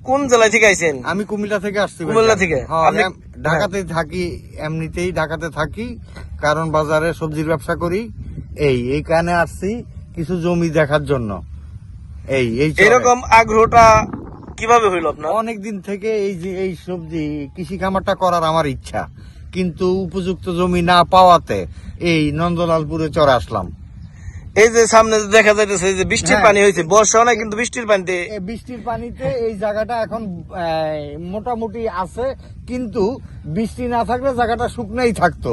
কোন জেলা থেকে আইছেন? আমি কুমিল্লা থেকে আসছি। কুমিল্লা থেকে? ঢাকাতে থাকি, এমনিতেই ঢাকাতে থাকি, কারণ বাজারে সবজির ব্যবসা করি। এইখানে আসছি কিছু জমি দেখার জন্য। এরকম আগ্রহটা কিভাবে হইল আপনার? অনেকদিন থেকে এই সবজি কৃষি খামারটা করার আমার ইচ্ছা, কিন্তু উপযুক্ত জমি না পাওয়াতে এই নন্দলালপুরে চরে আসলাম। এই যে সামনে দেখা যাইতেছে যে বৃষ্টির পানি হয়েছে, বর্ষা নাই কিন্তু বৃষ্টির পানিতে এই জায়গাটা এখন মোটামুটি আছে, কিন্তু বৃষ্টি না থাকলে জায়গাটা শুকনাই থাকতো।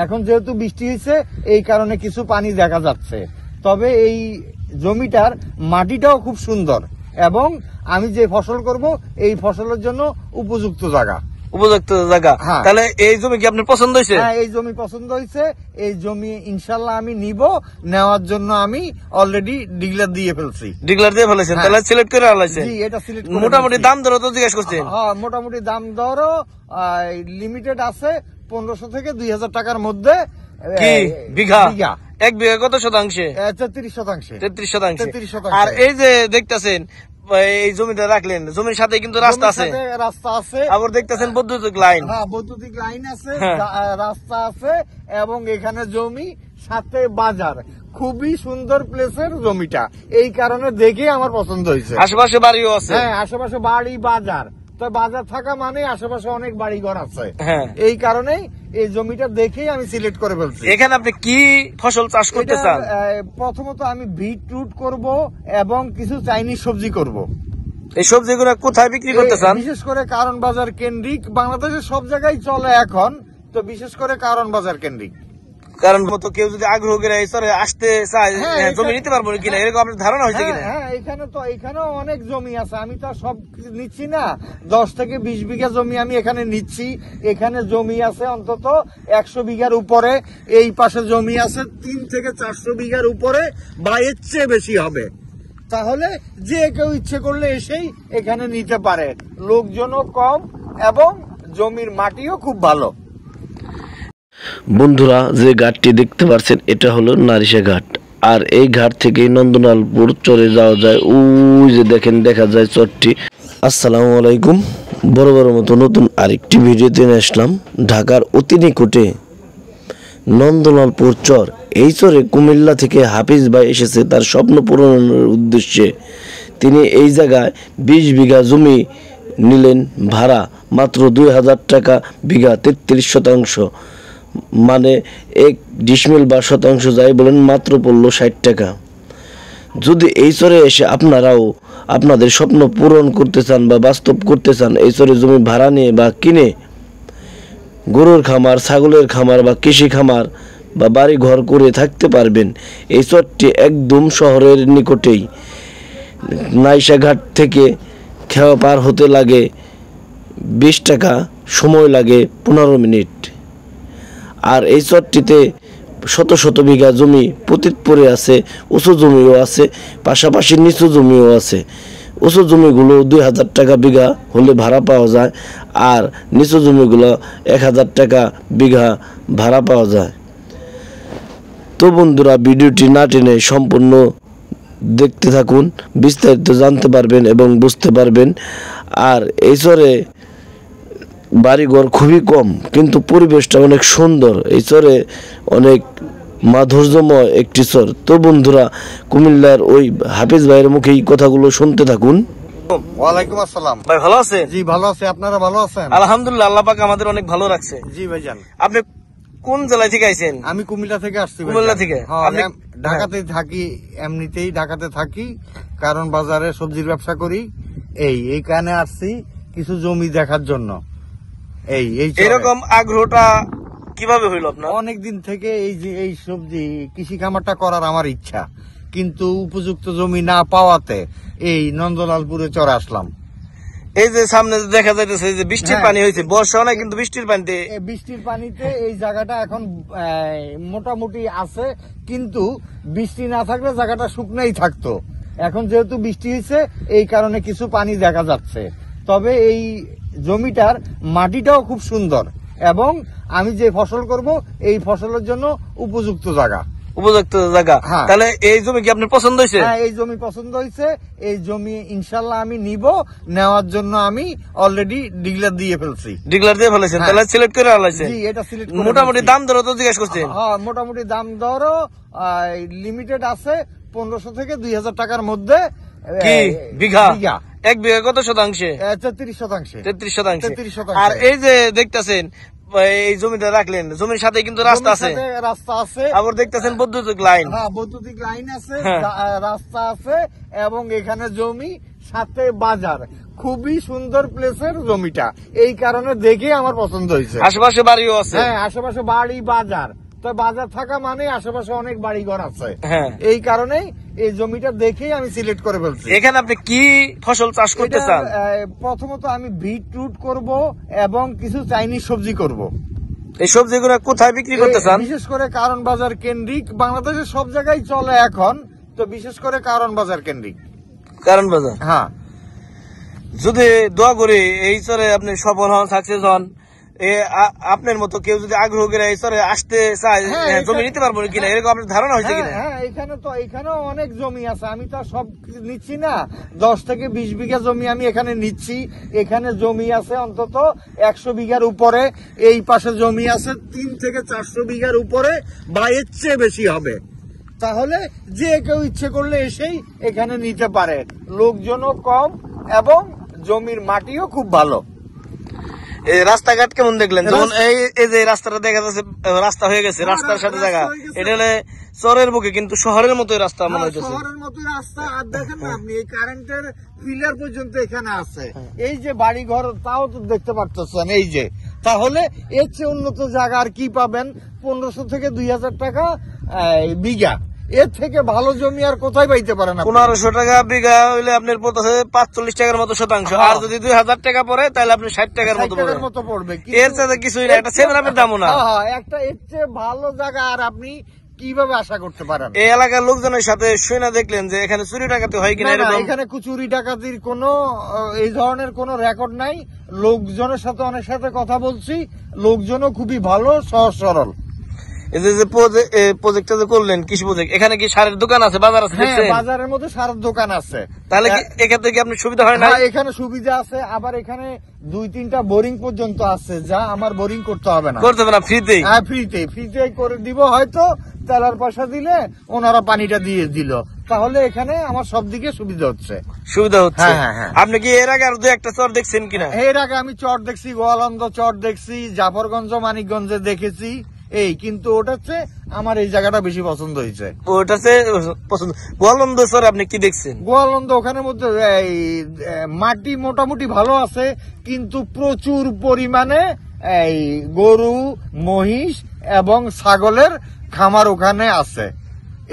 এখন যেহেতু বৃষ্টি হয়েছে এই কারণে কিছু পানি দেখা যাচ্ছে। তবে এই জমিটার মাটিটাও খুব সুন্দর এবং আমি যে ফসল করব এই ফসলের জন্য উপযুক্ত জায়গা। তাহলে এই জমি কি আপনার পছন্দ হয়েছে? হ্যাঁ, এই জমি পছন্দ হয়েছে। এই জমি ইনশাল্লাহ আমি নিব। নেওয়ার জন্য আমি অলরেডি ডিক্লেয়ার দিয়ে ফেলছি। ডিক্লেয়ার দিয়ে ফেলেছেন? তাহলে সিলেক্ট করে আলাইছেন? জি, এটা সিলেক্ট। মোটামুটি দাম দরও তো জিজ্ঞেস করছেন? হ্যাঁ, মোটামুটি দাম দরও লিমিটেড আছে 1500 থেকে 2000 টাকার মধ্যে। কি বিঘা? এক বিঘা কত শতাংশে? 33%। আর এই যে দেখতেছেন এই জমিটা রাখলেন, জমির সাথে কিন্তু রাস্তা আছে। আবার দেখতেছেন বৈদ্যুতিক লাইন। হ্যাঁ, বৈদ্যুতিক লাইন আছে, রাস্তা আছে এবং এখানে জমি সাথে বাজার। খুবই সুন্দর প্লেসের জমিটা, এই কারণে দেখে আমার পছন্দ হয়েছে। আশেপাশে বাড়িও আছে? হ্যাঁ, আশেপাশে বাড়ি, বাজার। তো বাজার থাকা মানে আশেপাশে অনেক বাড়ি ঘর আছে। এই কারণেই এই জমিটা দেখেই আমি সিলেক্ট করে ফেলছি। এখানে আপনি কি ফসল চাষ করতে চান? প্রথমত আমি বিটরুট করব এবং কিছু চাইনিজ সবজি করব। এই সবজিগুলো কোথায় বিক্রি করতে চান? বিশেষ করে কারণ বাজার কেন্দ্রিক, বাংলাদেশের সব জায়গায় চলে এখন, তো বিশেষ করে কারণ বাজার কেন্দ্রিক। কারণ মতো কেউ যদি আগ্রহ করে আসতে চায়, জমি নিতে পারবো কিনা এরকম আপনার ধারণা হয়েছে কিনা? হ্যাঁ, এখানেও অনেক জমি আছে। আমি তো সব নিচ্ছি না, 10 থেকে 20 বিঘা জমি আমি এখানে নিচ্ছি। এখানে জমি আছে অন্তত 100 বিঘার উপরে। এই পাশে জমি আছে 3 থেকে 400 বিঘার উপরে বা এর চেয়ে বেশি হবে। তাহলে যে কেউ ইচ্ছে করলে এসেই এখানে নিতে পারে। লোকজনও কম এবং জমির মাটিও খুব ভালো। বন্ধুরা, যে ঘাটটি দেখতে পাচ্ছেন এটা হলো নারিশা ঘাট। আর এই ঘাট থেকেই নন্দলালপুর চরে যাওয়া যায়। ওই যে দেখেন, দেখা যায় চরটি। আসসালামু আলাইকুম। বড় মতো নতুন আরেকটি ভিডিওতে আসলাম। ঢাকার অতি নিকটে নন্দলালপুর চর। এই চরে কুমিল্লা থেকে হাফিজ ভাই এসেছে তার স্বপ্ন পূরণের উদ্দেশ্যে। তিনি এই জায়গায় 20 বিঘা জমি নিলেন ভাড়া, মাত্র 2000 টাকা বিঘা, 33%। মানে 1 ডিসমিল বা শতাংশ যাই বলেন, মাত্র পড়ল 60 টাকা। যদি এই চরে এসে আপনারাও আপনাদের স্বপ্ন পূরণ করতে চান বা বাস্তব করতে চান, এই চরে জমি ভাড়া নিয়ে বা কিনে গরুর খামার, ছাগলের খামার বা কৃষি খামার বা বাড়ি ঘর করে থাকতে পারবেন। এই চরটি একদম শহরের নিকটেই। নাইশা ঘাট থেকে খেওয়া পার হতে লাগে 20 টাকা, সময় লাগে 15 মিনিট। আর এই চরটিতে শত বিঘা জমি পতিত পড়ে আছে, উঁচু জমিও আছে, পাশাপাশি নিচু জমিও আছে। উঁচু জমিগুলো 2000 টাকা বিঘা হলে ভাড়া পাওয়া যায়, আর নিচু জমিগুলো 1000 টাকা বিঘা ভাড়া পাওয়া যায়। তো বন্ধুরা, ভিডিওটি না টেনে সম্পূর্ণ দেখতে থাকুন, বিস্তারিত জানতে পারবেন এবং বুঝতে পারবেন। আর এই চরে বাড়িঘর খুবই কম, কিন্তু পরিবেশটা অনেক সুন্দর। এই চরে অনেক মাধুর্যময় একটি চর। তো বন্ধুরা, কুমিল্লার ওই হাফিজ ভাইয়ের মুখে এই কথাগুলো শুনতে থাকুন। ওয়ালাইকুম আসসালাম। ভাই ভালো আছেন? জি, ভালো আছি। আপনারা ভালো আছেন? আলহামদুলিল্লাহ, আল্লাহ পাক আমাদের অনেক ভালো রাখছে। জি ভাইজান। আপনি কোন জেলা থেকে আইছেন? আমি কুমিল্লা থেকে আসছি। কুমিল্লা থেকে? ঢাকাতে থাকি, এমনিতেই ঢাকাতে থাকি, কারণ বাজারে সবজির ব্যবসা করি। এইখানে আসছি কিছু জমি দেখার জন্য। এরকম আগ্রহটা কিভাবে হইল আপনার? অনেকদিন থেকে এই সবজি কৃষি খামারটা করার আমার ইচ্ছা, কিন্তু উপযুক্ত জমি না পাওয়াতে এই নন্দলালপুরে চরে আসলাম। এই যে সামনে দেখা যাইতেছে যে বৃষ্টির পানি হয়েছে, বর্ষা নাই কিন্তু বৃষ্টির পানিতে এই জায়গাটা এখন মোটামুটি আছে, কিন্তু বৃষ্টি না থাকলে জায়গাটা শুকনাই থাকতো। এখন যেহেতু বৃষ্টি হয়েছে এই কারণে কিছু পানি দেখা যাচ্ছে। তবে এই জমিটার মাটিটাও খুব সুন্দর এবং আমি যে ফসল করব এই ফসলের জন্য উপযুক্ত জায়গা। উপযুক্ত জায়গা। হ্যাঁ। তাহলে এই জমি কি আপনার পছন্দ হয়েছে? হ্যাঁ, এই জমি পছন্দ হয়েছে। এই জমি ইনশাল্লাহ আমি নিব, নেওয়ার জন্য আমি অলরেডি ডিক্লেয়ার দিয়ে ফেলছি। ডিক্লেয়ার দিয়ে ফেলেছেন? হ্যাঁ। তাহলে সিলেক্ট করে ফেলাইছেন? জি, এটা সিলেক্ট। মোটামুটি দাম দর তো জিজ্ঞেস করছেন? হ্যাঁ, মোটামুটি দাম দরও লিমিটেড আছে 1500 থেকে 2000 টাকার মধ্যে। কি বিঘা? বিঘা। এক বিঘা কত শতাংশে? 33%। 33%। আর এই যে দেখতেছেন এই জমিটা রাখলেন, জমির সাথে কিন্তু রাস্তা আছে। রাস্তা আছে, আবার দেখতেছেন বৈদ্যুতিক লাইন। হ্যাঁ, বৈদ্যুতিক লাইন আছে, হ্যাঁ। রাস্তা আছে, এবং এখানে জমি সাথে বাজার। খুবই সুন্দর প্লেসের জমিটা, এই কারণে দেখে আমার পছন্দ হয়েছে। আশেপাশে বাড়িও আছে। হ্যাঁ, আশেপাশে বাড়ি, বাজার। তো বাজার থাকা মানে আশেপাশে অনেক বাড়ি ঘর আছে। হ্যাঁ। এই কারণেই এই জমিটা দেখেই আমি সিলেক্ট করে ফেলছি। এখানে আপনি কি ফসল চাষ করতে এটা, চান? প্রথমত আমি বিটরুট করব এবং কিছু চাইনিজ সবজি করব। এই সবজিগুলো কোথায় বিক্রি করতে চান? বিশেষ করে কারণ বাজার কেন্দ্রিক, বাংলাদেশের সব জায়গায় চলে এখন, তো বিশেষ করে কারণ বাজার কেন্দ্রিক। কারণ বাজার। হ্যাঁ, যদি দোয়া করি এই চরে আপনি সফল হন, সাকসেস হন, আপনার মতো কেউ যদি আগ্রহ করে এই চরে আসতে চায়, হ্যাঁ, জমি নিতে পারবো কিনা, এরকম আপনার ধারণা হয়েছে কিনা? হ্যাঁ, এখানেও অনেক জমি আছে। আমি তো সব নিচ্ছি না, 10 থেকে 20 বিঘা জমি আমি এখানে নিচ্ছি। এখানে জমি আছে অন্তত 100 বিঘার উপরে। এই পাশে জমি আছে 3 থেকে 400 বিঘার উপরে, বা এর চেয়ে বেশি হবে। তাহলে যে কেউ ইচ্ছে করলে এসেই এখানে নিতে পারে। লোকজনও কম এবং জমির মাটিও খুব ভালো। রাস্তাঘাট কেমন দেখলেন? যেমন এই যে রাস্তাটা দেখা যাচ্ছে, রাস্তা হয়ে গেছে, রাস্তার সাথে জায়গা, এটা হলে চরের বুকে, কিন্তু শহরের মতোই রাস্তা মনে হচ্ছে। শহরের মতোই রাস্তা। আর দেখেন না আপনি, এই কারেন্টের পিলার পর্যন্ত এখানে আছে। এই যে বাড়ি ঘর, তাও তো দেখতে পাচ্ছেন। এই যে, তাহলে এর চেয়ে উন্নত জায়গা আর কি পাবেন? 1500 থেকে 2000 টাকা বিঘা, এর থেকে ভালো জমি আর কোথায় পাইতে পারেন? 1500 টাকা বিঘা হইলে আপনার পড়তেছে 45 টাকার মতো শতাংশ। আর যদি 2000 টাকা পড়ে তাহলে আপনি 60 টাকার মতো পড়বে। এর চাইতে কিছুই না, একটা সেভেন আপের দামও না। একটা এর চেয়ে ভালো জায়গা আর আপনি কিভাবে আশা করতে পারেন? এই এলাকার লোকজনের সাথে শুনে দেখলেন যে এখানে চুরি ডাকাতি হয় কিনা? এখানে চুরি ডাকাতির কোনো এই ধরনের কোনো রেকর্ড নাই। লোকজনের সাথে অনেক সাথে কথা বলছি, লোকজনও খুবই ভালো, সহজ সরল। এই যে প্রজেক্টটা যে করলেন, কৃষি প্রজেক্ট, এখানে কি সারের দোকান আছে, বাজার আছে? বাজারের মধ্যে সারের দোকান আছে। তাহলে এখান থেকে আপনার সুবিধা হয় না? এখানে সুবিধা আছে, আবার এখানে 2-3টা বোরিং পর্যন্ত আছে, যা আমার বোরিং করতে হবে না। করতে হবে না, ফ্রিতেই? হ্যাঁ, ফ্রিতে করে দিব। হয়তো তেলার পয়সা দিলে ওনারা পানিটা দিয়ে দিল, তাহলে এখানে আমার সব দিকে সুবিধা হচ্ছে। হ্যাঁ। আপনি কি এর আগে আর 2-1টা চর দেখছেন কিনা? এর আগে আমি চর দেখছি, গোয়ালন্দ চর দেখছি, জাফরগঞ্জ, মানিকগঞ্জে দেখেছি। কিন্তু ওটা হচ্ছে আমার এই জায়গাটা বেশি পছন্দ হয়েছে। ওটা পছন্দ। গোয়ালন্দ চরে আপনি কি দেখছেন? গোয়ালন্দ ওখানের মধ্যে মাটি মোটামুটি ভালো আছে, কিন্তু প্রচুর পরিমাণে এই গরু, মহিষ এবং ছাগলের খামার ওখানে আছে।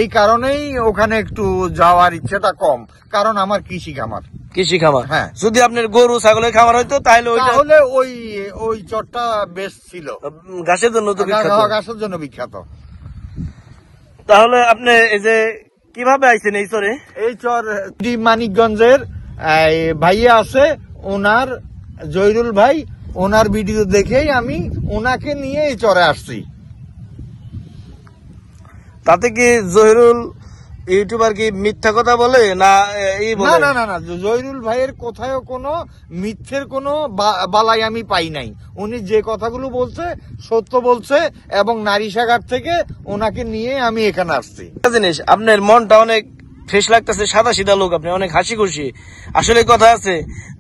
এই কারণেই ওখানে একটু যাওয়ার ইচ্ছাটা কম, কারণ আমার কৃষি খামার। হ্যাঁ। যদি আপনার গরু ছাগলের খামার হইতো তাহলে ওই চরটা বেশ ছিল, ঘাসের জন্য তো বিখ্যাত। ঘাসের জন্য বিখ্যাত। তাহলে আপনি এই যে কিভাবে আইছেন এই চরে? এই চর মানিকগঞ্জের ভাইয়া আছে, ওনার জয়রুল ভাই, ওনার ভিডিও দেখেই আমি ওনাকে নিয়ে এই চরে আসছি। তাতে কি জহিরুল ইউটিউবার কি মিথ্যা কথা বলে না? না, জহিরুল ভাইয়ের কোথায় কোনো মিথ্যের কোনো বালাই আমি পাই নাই। উনি যে কথাগুলো বলছে সত্য বলছে, এবং নারী সাগার থেকে ওনাকে নিয়ে আমি এখানে আসছি। জিনিস, আপনার মনটা অনেক ফ্রেশ লাগতেছে, সাদা সিধা লোক, আপনি অনেক হাসি খুশি। আসলে কথা আছে,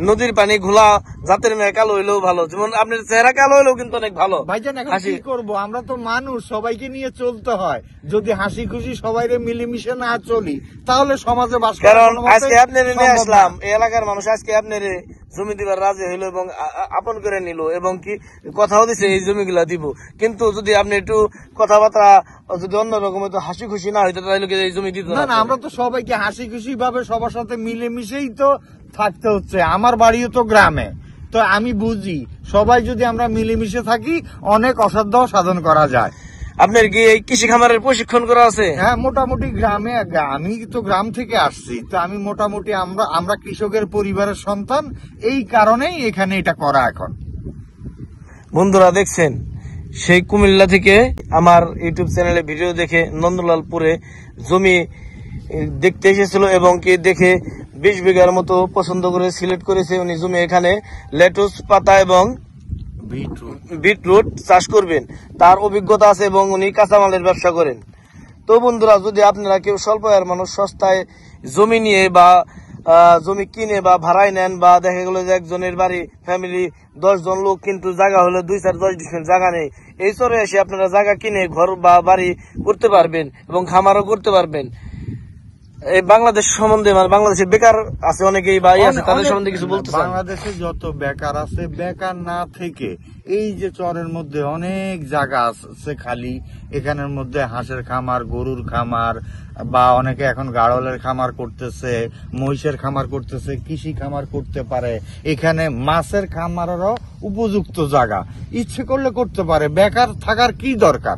নদীর পানি ঘোলা, জাতের মেয়ে কালো হইলেও ভালো। যেমন আপনার চেহারা কালো হইলেও কিন্তু অনেক ভালো। ভাইজান, এখন কি করবো, আমরা তো মানুষ, সবাইকে নিয়ে চলতে হয়। যদি হাসি খুশি সবাই মিলেমিশে না চলি, তাহলে সমাজে বাস করা। কারণ আজকে আপনার নিয়ে আসলাম, এই এলাকার মানুষ আজকে আপনার জমি দিবার রাজি হইলো এবং আপন করে নিল, এবং কি কথাও দিছে এই জমিগুলা দিব। কিন্তু যদি আপনি একটু কথাবার্তা যদি অন্যরকম হইতো, হাসি খুশি না হইতো, তাহলে এই জমি দিত না। আমরা তো সবাইকে হাসি খুশি ভাবে সবার সাথে মিলেমিশেই তো থাকতে হচ্ছে। আমার বাড়িও তো গ্রামে, তো আমি বুঝি সবাই যদি আমরা মিলেমিশে থাকি, অনেক অসাধ্য সাধন করা যায়। আপনার কি এই কৃষি খামারের প্রশিক্ষণ করা আছে? হ্যাঁ, মোটামুটি গ্রামে, আমি তো গ্রাম থেকে আসছি, তো আমি মোটামুটি আমরা কৃষকের পরিবারের সন্তান, এই কারণেই এখানে এটা করা। এখন বন্ধুরা দেখছেন, সেই কুমিল্লা থেকে আমার ইউটিউব চ্যানেলে ভিডিও দেখে নন্দলালপুরে জমি দেখতে এসেছিল এবং কি দেখে 20 বিঘার মতো পছন্দ করে সিলেক্ট করেছে উনি জমি। এখানে লেটুস পাতা এবং বিটরুট চাষ করবেন, তার অভিজ্ঞতা আছে এবং উনি কাঁচামালের ব্যবসা করেন। তো বন্ধুরা, যদি আপনারা কেউ স্বল্প আয়ের মানুষ সস্তায় জমি নিয়ে বা জমি কিনে বা ভাড়ায় নেন, বা দেখা গেল যে একজনের বাড়ি ফ্যামিলি 10 জন লোক, কিন্তু জায়গা হলো 2-4-10 ডিসমিল জায়গা নেই, এই চরে এসে আপনারা জায়গা কিনে ঘর বা বাড়ি করতে পারবেন এবং খামারও করতে পারবেন। এই বাংলাদেশ সম্বন্ধে, মানে বাংলাদেশে বেকার আছে অনেকেই বা আছে, তাদের সম্বন্ধে কিছু বলতে চান? বাংলাদেশে যত বেকার আছে, বেকার না থেকে এই যে চরের মধ্যে অনেক জায়গা আছে খালি, এখানের মধ্যে হাঁসের খামার, গরুর খামার, বা অনেকে এখন গাড়লের খামার করতেছে, মহিষের খামার করতেছে, কৃষি খামার করতে পারে। এখানে মাছের খামারেরও উপযুক্ত জায়গা, ইচ্ছে করলে করতে পারে। বেকার থাকার কি দরকার?